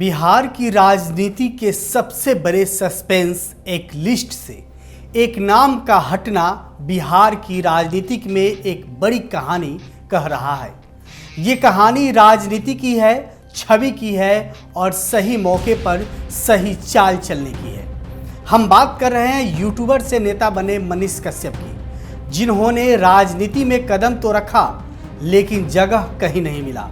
बिहार की राजनीति के सबसे बड़े सस्पेंस एक लिस्ट से एक नाम का हटना बिहार की राजनीति में एक बड़ी कहानी कह रहा है। ये कहानी राजनीति की है, छवि की है और सही मौके पर सही चाल चलने की है। हम बात कर रहे हैं यूट्यूबर से नेता बने मनीष कश्यप की, जिन्होंने राजनीति में कदम तो रखा लेकिन जगह कहीं नहीं मिला।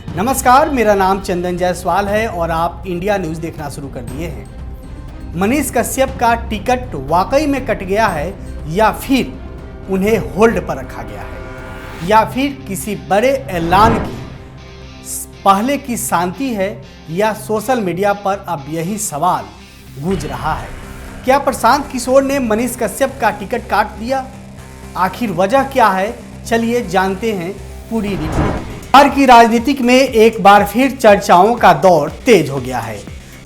नमस्कार, मेरा नाम चंदन जायसवाल है और आप इंडिया न्यूज़ देखना शुरू कर दिए हैं। मनीष कश्यप का टिकट वाकई में कट गया है या फिर उन्हें होल्ड पर रखा गया है या फिर किसी बड़े ऐलान की पहले की शांति है या सोशल मीडिया पर अब यही सवाल गूंज रहा है। क्या प्रशांत किशोर ने मनीष कश्यप का टिकट काट दिया? आखिर वजह क्या है, चलिए जानते हैं पूरी रिपोर्ट में। बिहार की राजनीति में एक बार फिर चर्चाओं का दौर तेज हो गया है।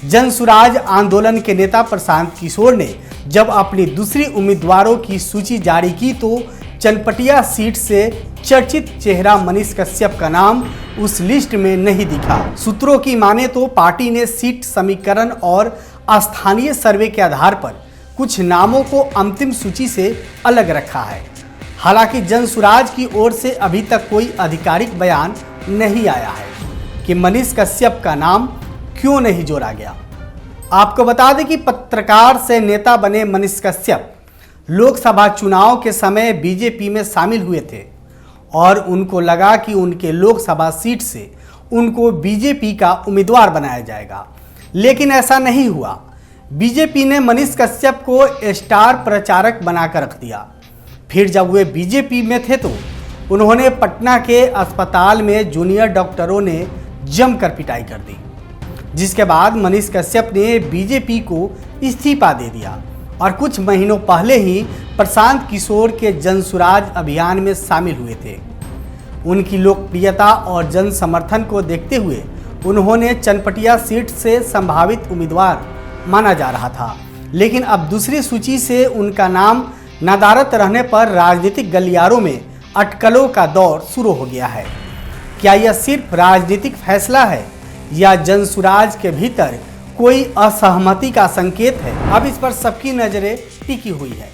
जनसुराज आंदोलन के नेता प्रशांत किशोर ने जब अपनी दूसरी उम्मीदवारों की सूची जारी की तो चनपटिया सीट से चर्चित चेहरा मनीष कश्यप का नाम उस लिस्ट में नहीं दिखा। सूत्रों की माने तो पार्टी ने सीट समीकरण और स्थानीय सर्वे के आधार पर कुछ नामों को अंतिम सूची से अलग रखा है। हालांकि जनसुराज की ओर से अभी तक कोई आधिकारिक बयान नहीं आया है कि मनीष कश्यप का नाम क्यों नहीं जोड़ा गया। आपको बता दें कि पत्रकार से नेता बने मनीष कश्यप लोकसभा चुनाव के समय बीजेपी में शामिल हुए थे और उनको लगा कि उनके लोकसभा सीट से उनको बीजेपी का उम्मीदवार बनाया जाएगा, लेकिन ऐसा नहीं हुआ। बीजेपी ने मनीष कश्यप को स्टार प्रचारक बनाकर रख दिया। फिर जब वे बीजेपी में थे तो उन्होंने पटना के अस्पताल में जूनियर डॉक्टरों ने जमकर पिटाई कर दी, जिसके बाद मनीष कश्यप ने बीजेपी को इस्तीफा दे दिया और कुछ महीनों पहले ही प्रशांत किशोर के जनसुराज अभियान में शामिल हुए थे। उनकी लोकप्रियता और जन समर्थन को देखते हुए उन्होंने चनपटिया सीट से संभावित उम्मीदवार माना जा रहा था, लेकिन अब दूसरी सूची से उनका नाम नदारद रहने पर राजनीतिक गलियारों में अटकलों का दौर शुरू हो गया है। क्या यह सिर्फ राजनीतिक फैसला है या जनसुराज के भीतर कोई असहमति का संकेत है? अब इस पर सबकी नज़रें टिकी हुई है।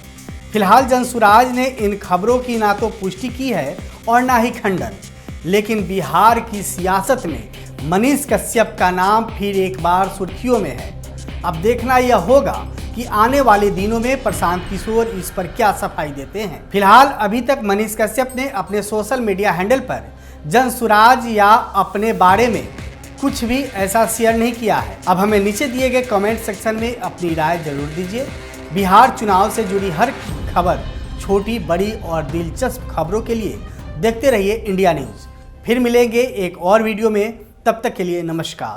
फिलहाल जनसुराज ने इन खबरों की ना तो पुष्टि की है और ना ही खंडन, लेकिन बिहार की सियासत में मनीष कश्यप का नाम फिर एक बार सुर्खियों में है। अब देखना यह होगा कि आने वाले दिनों में प्रशांत किशोर इस पर क्या सफाई देते हैं। फिलहाल अभी तक मनीष कश्यप ने अपने सोशल मीडिया हैंडल पर जनसुराज या अपने बारे में कुछ भी ऐसा शेयर नहीं किया है। अब हमें नीचे दिए गए कमेंट सेक्शन में अपनी राय जरूर दीजिए। बिहार चुनाव से जुड़ी हर खबर, छोटी बड़ी और दिलचस्प खबरों के लिए देखते रहिए इंडिया न्यूज़। फिर मिलेंगे एक और वीडियो में, तब तक के लिए नमस्कार।